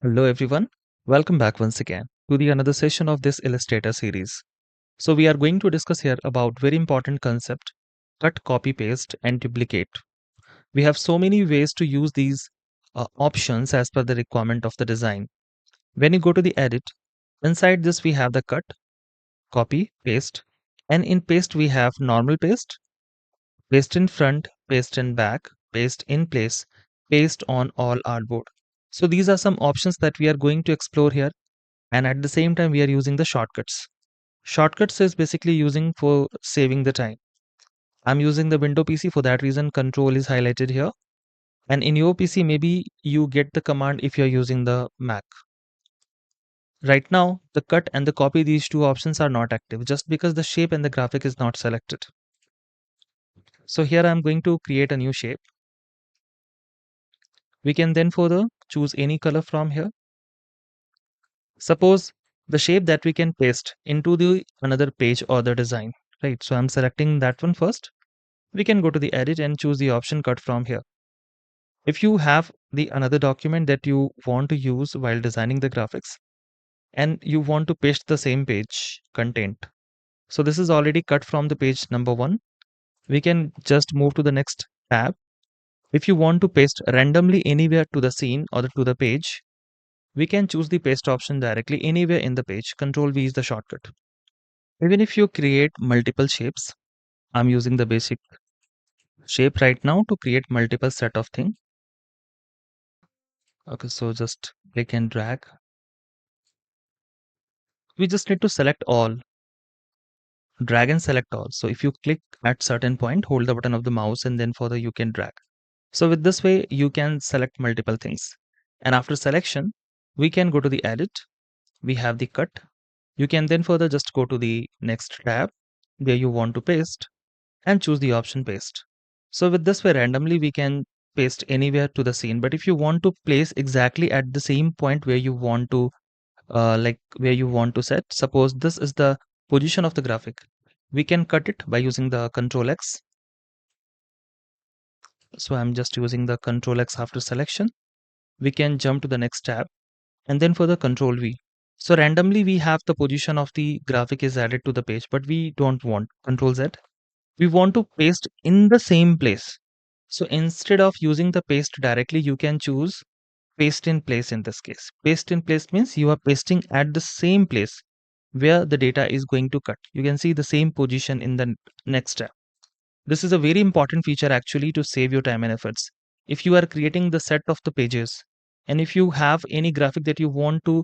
Hello everyone, welcome back once again to the another session of this Illustrator series. So we are going to discuss here about very important concept, cut, copy, paste and duplicate. We have so many ways to use these options as per the requirement of the design. When you go to the edit, inside this we have the cut, copy, paste, and in paste we have normal paste, paste in front, paste in back, paste in place, paste on all artboard. So these are some options that we are going to explore here, and at the same time we are using the shortcuts. Shortcuts is basically using for saving the time. I'm using the window PC, for that reason control is highlighted here, and in your PC maybe you get the command if you're using the Mac. Right now the cut and the copy, these two options are not active just because the shape and the graphic is not selected. So here I'm going to create a new shape. We can then further choose any color from here. Suppose the shape that we can paste into the another page or the design, right? So I'm selecting that one first. We can go to the edit and choose the option cut from here. If you have the another document that you want to use while designing the graphics and you want to paste the same page content, so this is already cut from the page number 1, we can just move to the next tab. If you want to paste randomly anywhere to the scene or to the page, we can choose the paste option directly anywhere in the page. Control V is the shortcut. Even if you create multiple shapes, I'm using the basic shape right now to create multiple set of things. Okay, so just click and drag. We just need to select all, drag and select all. So if you click at certain point, hold the button of the mouse and then further you can drag. So with this way, you can select multiple things. And after selection, we can go to the edit. We have the cut. You can then further just go to the next tab where you want to paste and choose the option paste. So with this way, randomly we can paste anywhere to the scene. But if you want to place exactly at the same point where you want to where you want to set. Suppose this is the position of the graphic. We can cut it by using the Control X. So I'm just using the Control X after selection. We can jump to the next tab and then for the Control V. So randomly we have the position of the graphic is added to the page, but we don't want Control Z. We want to paste in the same place. So instead of using the paste directly, you can choose paste in place in this case. Paste in place means you are pasting at the same place where the data is going to cut. You can see the same position in the next step. This is a very important feature actually to save your time and efforts. If you are creating the set of the pages and if you have any graphic that you want to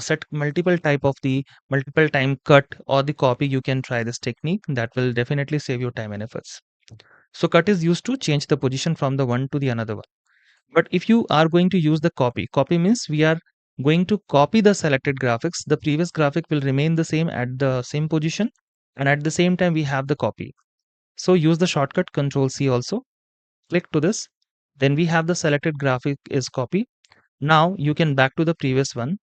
set multiple type of the multiple time cut or the copy, you can try this technique. That will definitely save your time and efforts. So cut is used to change the position from the one to the another one. But if you are going to use the copy means we are going to copy the selected graphics. The previous graphic will remain the same at the same position, and at the same time we have the copy. So use the shortcut Control C also. Click to this. Then we have the selected graphic is copy. Now you can back to the previous one,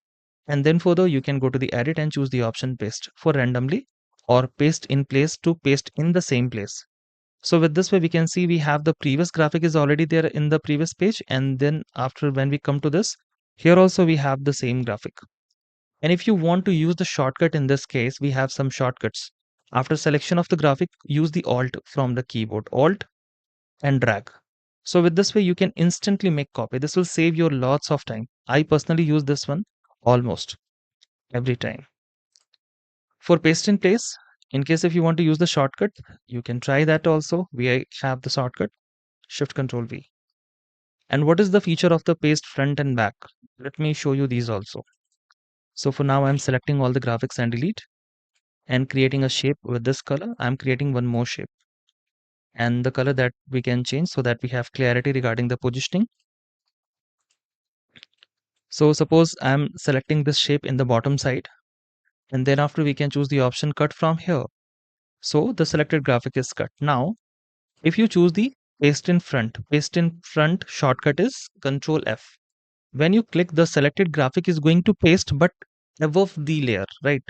and then further you can go to the edit and choose the option paste for randomly or paste in place to paste in the same place. So with this way, we can see we have the previous graphic is already there in the previous page. And then after when we come to this, here also we have the same graphic. And if you want to use the shortcut in this case, we have some shortcuts. After selection of the graphic, use the Alt from the keyboard, Alt and drag. So with this way, you can instantly make copy. This will save you lots of time. I personally use this one almost every time. For paste in place, in case if you want to use the shortcut, you can try that also. We have the shortcut, Shift Control V. And what is the feature of the paste front and back? Let me show you these also. So for now, I'm selecting all the graphics and delete and creating a shape with this color. I'm creating one more shape and the color that we can change so that we have clarity regarding the positioning. So suppose I'm selecting this shape in the bottom side, and then after we can choose the option cut from here. So the selected graphic is cut. Now, if you choose the paste in front shortcut is Control F. When you click, the selected graphic is going to paste but above the layer, right?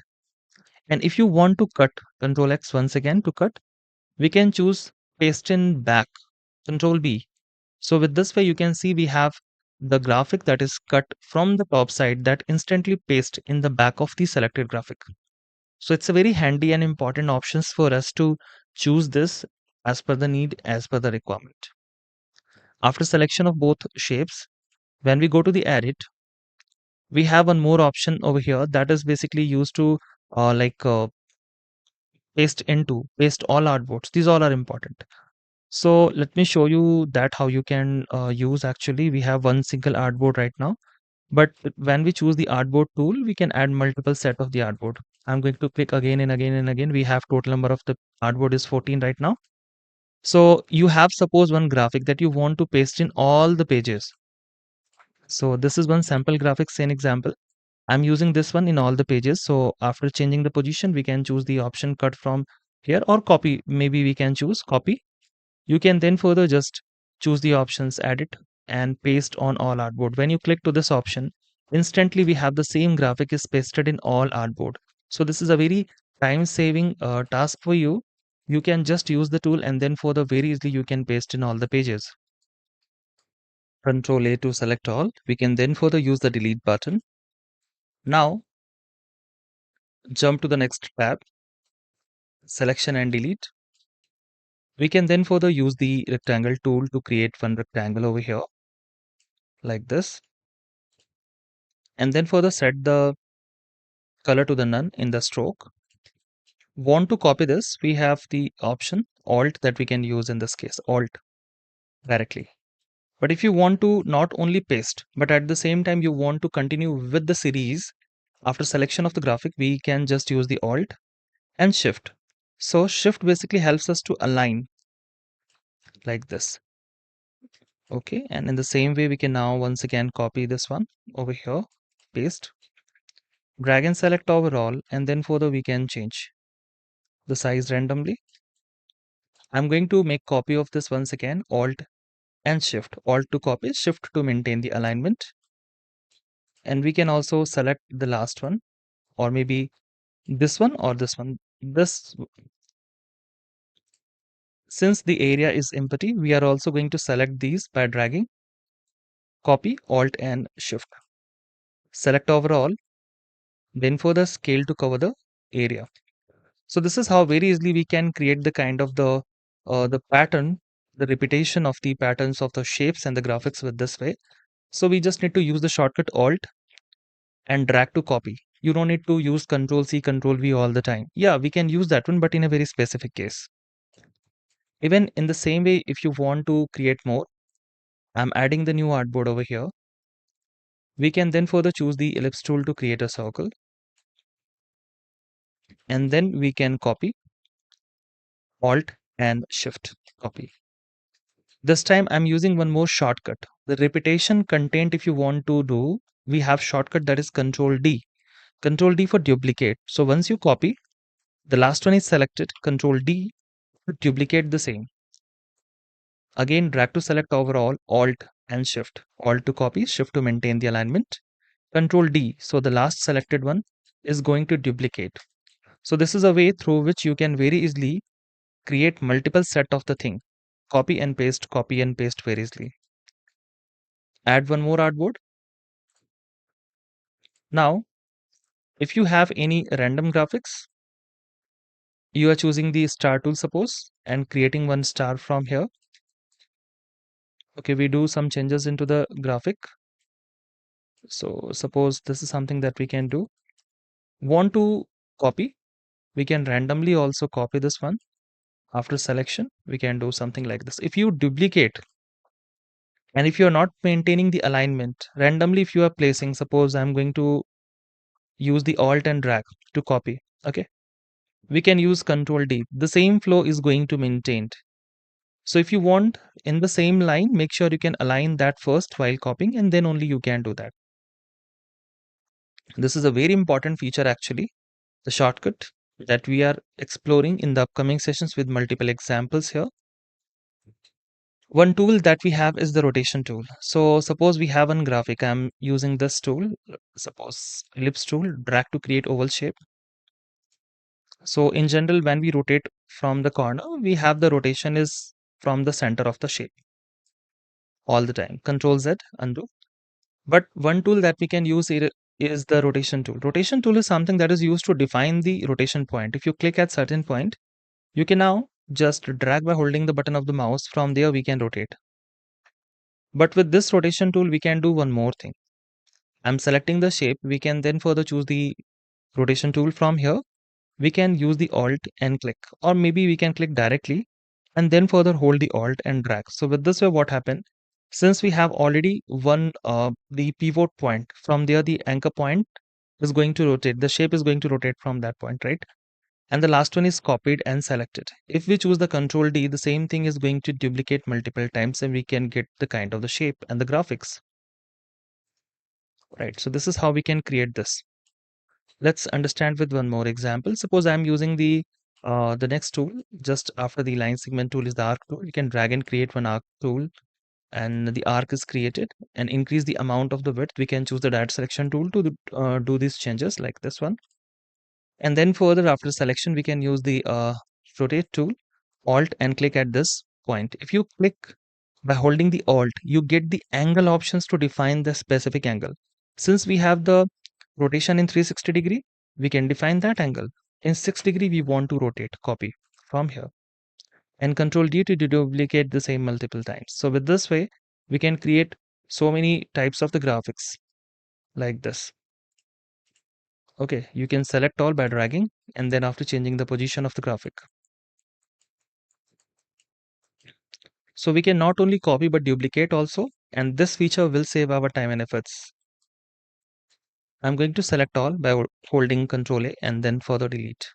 And if you want to cut, Control X once again to cut, we can choose paste in back, Control B. So with this way you can see we have the graphic that is cut from the top side that instantly paste in the back of the selected graphic. So it's a very handy and important options for us to choose this as per the need, as per the requirement. After selection of both shapes, when we go to the edit, we have one more option over here that is basically used to like paste all artboards. These all are important. So let me show you that how you can use. Actually, we have one single artboard right now, but when we choose the artboard tool, we can add multiple set of the artboard. I'm going to click again and again and again. We have total number of the artboard is 14 right now. So you have suppose one graphic that you want to paste in all the pages. So this is one sample graphic, same example. I'm using this one in all the pages. So after changing the position, we can choose the option cut from here or copy. Maybe we can choose copy. You can then further just choose the options edit and paste on all artboard. When you click to this option, instantly we have the same graphic is pasted in all artboard. So this is a very time saving task for you. You can just use the tool and then further very easily you can paste in all the pages. Control A to select all. We can then further use the delete button. Now jump to the next tab, selection and delete. We can then further use the rectangle tool to create one rectangle over here like this. And then further set the color to the none in the stroke. Want to copy this, we have the option Alt that we can use in this case, Alt directly. But if you want to not only paste, but at the same time you want to continue with the series, after selection of the graphic, we can just use the Alt and Shift. So Shift basically helps us to align like this. Okay, and in the same way, we can now once again copy this one over here, paste, drag and select overall, and then further we can change the size randomly. I'm going to make copy of this once again, Alt and Shift. Alt to copy, Shift to maintain the alignment. And we can also select the last one, or maybe this one or this one. This, since the area is empty, we are also going to select these by dragging, copy, Alt and Shift. Select overall, then for the scale to cover the area. So this is how very easily we can create the kind of the pattern, the repetition of the patterns of the shapes and the graphics with this way. So we just need to use the shortcut Alt and drag to copy. You don't need to use Control C, Control V all the time. Yeah, we can use that one, but in a very specific case. Even in the same way, if you want to create more, I'm adding the new artboard over here. We can then further choose the ellipse tool to create a circle. And then we can copy, Alt and Shift, copy. This time I'm using one more shortcut. The repetition content, if you want to do, we have shortcut that is Control D. Control D for duplicate. So once you copy, the last one is selected, Control D to duplicate the same. Again, drag to select overall, Alt and Shift. Alt to copy, Shift to maintain the alignment. Control D. So the last selected one is going to duplicate. So this is a way through which you can very easily create multiple set of the thing. Copy and paste very easily. Add one more artboard. Now, if you have any random graphics, you are choosing the star tool suppose and creating one star from here. Okay, we do some changes into the graphic. So suppose this is something that we can do. Want to copy? We can randomly also copy this one. After selection, we can do something like this. If you duplicate and if you're not maintaining the alignment, randomly if you are placing, suppose I'm going to use the Alt and drag to copy. Okay, we can use Control D. The same flow is going to maintained. So if you want in the same line, make sure you can align that first while copying and then only you can do that. This is a very important feature actually, the shortcut that we are exploring in the upcoming sessions with multiple examples here. One tool that we have is the rotation tool. So suppose we have one graphic, I'm using this tool, suppose ellipse tool, drag to create oval shape. So in general, when we rotate from the corner, we have the rotation is from the center of the shape all the time. Control Z, undo. But one tool that we can use is the rotation tool. Rotation tool is something that is used to define the rotation point. If you click at certain point, you can now just drag by holding the button of the mouse. From there, we can rotate. But with this rotation tool, we can do one more thing. I'm selecting the shape. We can then further choose the rotation tool from here. We can use the Alt and click, or maybe we can click directly and then further hold the Alt and drag. So with this way, what happened? Since we have already one the pivot point, from there the anchor point is going to rotate. The shape is going to rotate from that point, right? And the last one is copied and selected. If we choose the Control D, the same thing is going to duplicate multiple times, and we can get the kind of the shape and the graphics, right? So this is how we can create this. Let's understand with one more example. Suppose I'm using the next tool. Just after the line segment tool is the arc tool. You can drag and create one arc tool, and the arc is created, and increase the amount of the width. We can choose the direct selection tool to do these changes like this one. And then further after selection, we can use the rotate tool, Alt and click at this point. If you click by holding the Alt, you get the angle options to define the specific angle. Since we have the rotation in 360-degree, we can define that angle. In 6-degree, we want to rotate, copy from here, and Control D to duplicate the same multiple times. So with this way, we can create so many types of the graphics like this. Okay, you can select all by dragging and then after changing the position of the graphic. So we can not only copy but duplicate also, and this feature will save our time and efforts. I'm going to select all by holding Control A and then further delete.